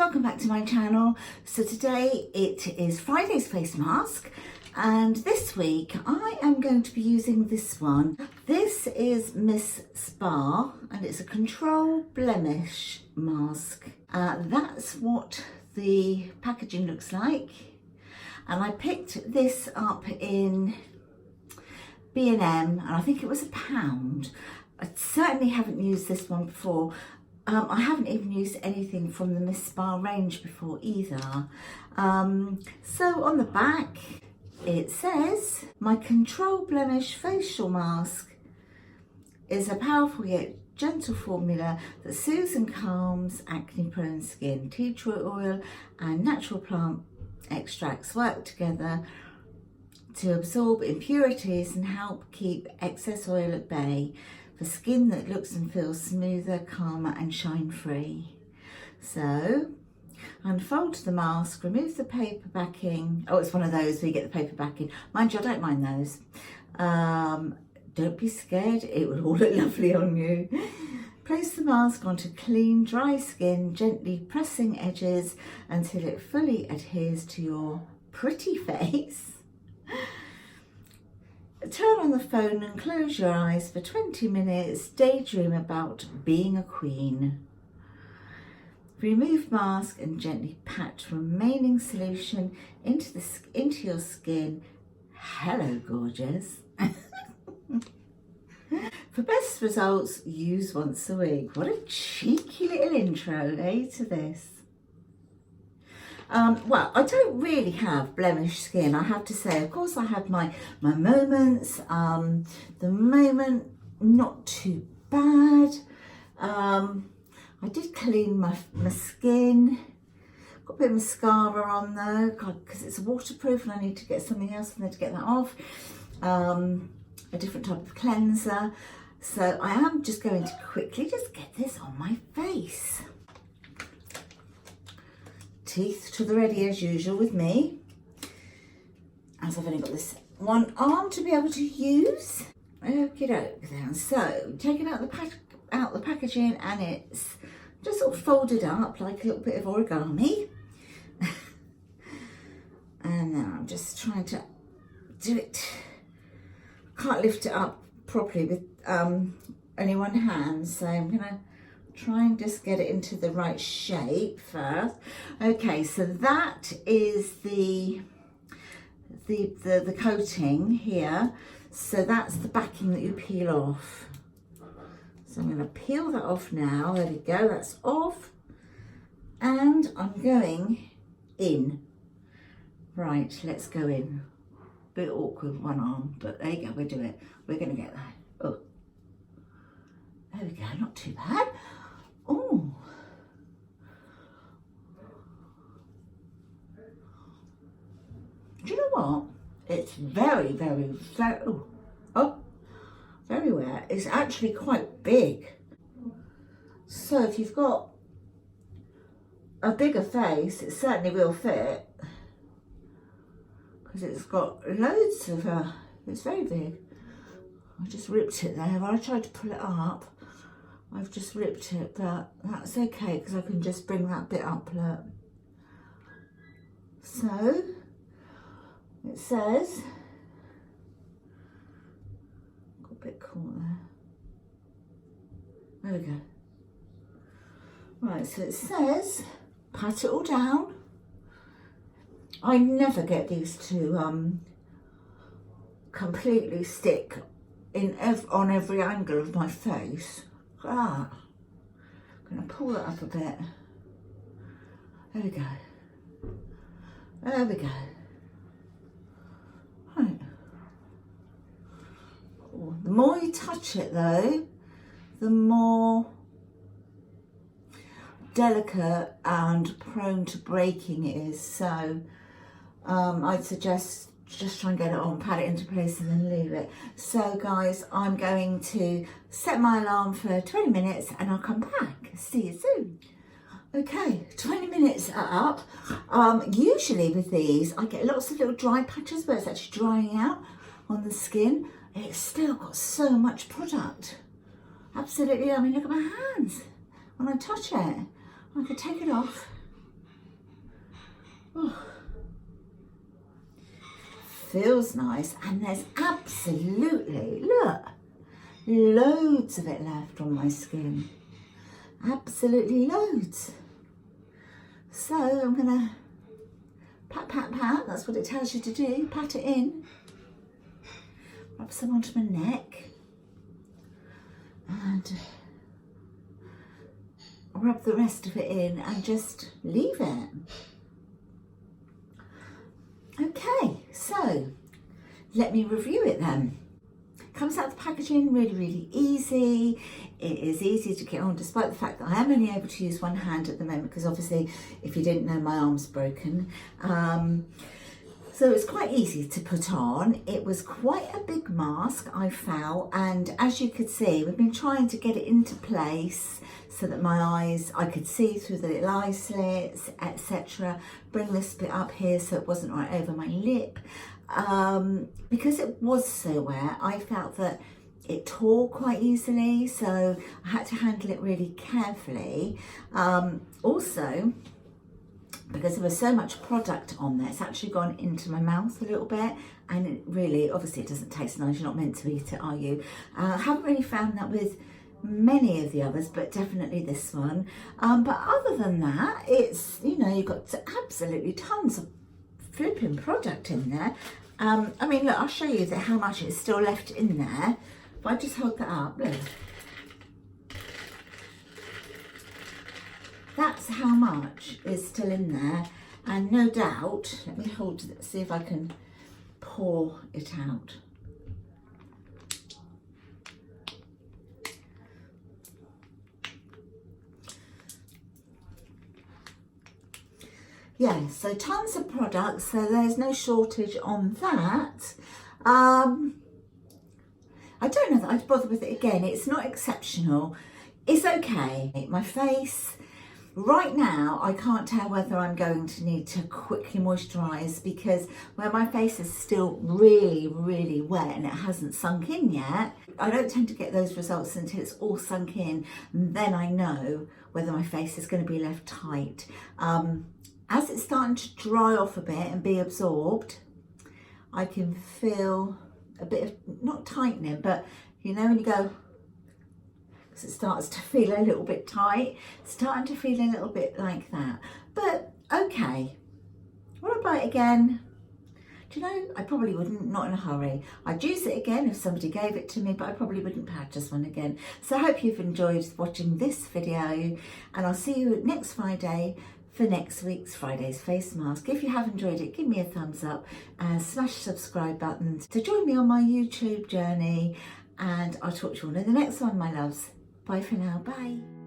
welcome back to my channel. So today it is Friday's face mask, and this week I am going to be using this one. This is Miss Spa and it's a control blemish mask. That's what the packaging looks like, and I picked this up in B&M and I think it was £1. I certainly haven't used this one before. I haven't even used anything from the Miss Spa range before either. So on the back it says, my control blemish facial mask is a powerful yet gentle formula that soothes and calms acne prone skin. Tea tree oil and natural plant extracts work together to absorb impurities and help keep excess oil at bay for skin that looks and feels smoother, calmer and shine free. So unfold the mask, remove the paper backing. Oh, it's one of those where you get the paper backing. Mind you, I don't mind those. Don't be scared, it will all look lovely on you. Place the mask onto clean, dry skin, gently pressing edges until it fully adheres to your pretty face. Turn on the phone and close your eyes for 20 minutes. Daydream about being a queen. Remove mask and gently pat remaining solution into your skin. Hello, gorgeous. For best results, use once a week. What a cheeky little intro, to this. Well, I don't really have blemished skin, I have to say. Of course, I have my moments. The moment, not too bad. I did clean my skin. Got a bit of mascara on though, because it's waterproof and I need to get something else in there to get that off. A different type of cleanser. So I am just going to quickly just get this on my face. Teeth to the ready as usual with me, as I've only got this one arm to be able to use. Okie doke then. So taking out the packaging, and it's just sort of folded up like a little bit of origami. And then I'm just trying to do it. Can't lift it up properly with only one hand, so I'm gonna try and just get it into the right shape first. Okay, so that is the coating here. So that's the backing that you peel off. So I'm going to peel that off now. There we go, that's off. And I'm going in. Right, let's go in. Bit awkward with one arm, but there you go, we'll do it. We're going to get that. Oh, there we go, not too bad. Oh, do you know what? It's very, very, very wet. It's actually quite big. So if you've got a bigger face, it certainly will fit, because it's got loads of, it's very big. I just ripped it there. When I tried to pull it up, I've just ripped it, but that's okay because I can just bring that bit up, look. So it says, got a bit caught there. There we go. Right, so it says, pat it all down. I never get these to completely stick in on every angle of my face. I'm going to pull it up a bit. There we go. There we go. Right. Oh, the more you touch it though, the more delicate and prone to breaking it is. So I'd suggest just try and get it on, pat it into place and then leave it. So guys, I'm going to set my alarm for 20 minutes and I'll come back. See you soon. Okay, 20 minutes are up. Usually with these, I get lots of little dry patches where it's actually drying out on the skin. It's still got so much product. Absolutely, I mean, look at my hands. When I touch it, I could take it off Oh, feels nice, and there's absolutely, look, loads of it left on my skin. Absolutely loads. So I'm gonna pat, pat, pat. That's what it tells you to do. Pat it in. Rub some onto my neck. And rub the rest of it in and just leave it. Okay, so let me review it then. Comes out of the packaging really, really easy. It is easy to get on, despite the fact that I am only able to use one hand at the moment, because obviously, if you didn't know, my arm's broken. So it's quite easy to put on. It was quite a big mask, I felt, and as you could see, we've been trying to get it into place so that my eyes, I could see through the little eye slits, etc. Bring this bit up here so it wasn't right over my lip. Because it was so wet, I felt that it tore quite easily, so I had to handle it really carefully. Also, because there was so much product on there, it's actually gone into my mouth a little bit, and it really, obviously it doesn't taste nice, you're not meant to eat it, are you? I haven't really found that with many of the others, but definitely this one. But other than that, it's, you know, you've got absolutely tons of flipping product in there. I mean, look, I'll show you that how much is still left in there. If I just hold that up, look. That's how much is still in there. And no doubt, let me hold it, see if I can pour it out. Yeah, so tons of products, so there's no shortage on that. I don't know that I'd bother with it again. It's not exceptional. It's okay. My face, right now, I can't tell whether I'm going to need to quickly moisturise, because where my face is still really, really wet and it hasn't sunk in yet, I don't tend to get those results until it's all sunk in. And then I know whether my face is going to be left tight. As it's starting to dry off a bit and be absorbed, I can feel a bit of, not tightening, but you know when you go, because it starts to feel a little bit tight, starting to feel a little bit like that. But okay, would I buy it again? Do you know, I probably wouldn't, not in a hurry. I'd use it again if somebody gave it to me, but I probably wouldn't purchase one again. So I hope you've enjoyed watching this video, and I'll see you next Friday for next week's Friday's face mask. If you have enjoyed it, give me a thumbs up and smash the subscribe button to join me on my YouTube journey, and I'll talk to you all in the next one, my loves. Bye for now, bye.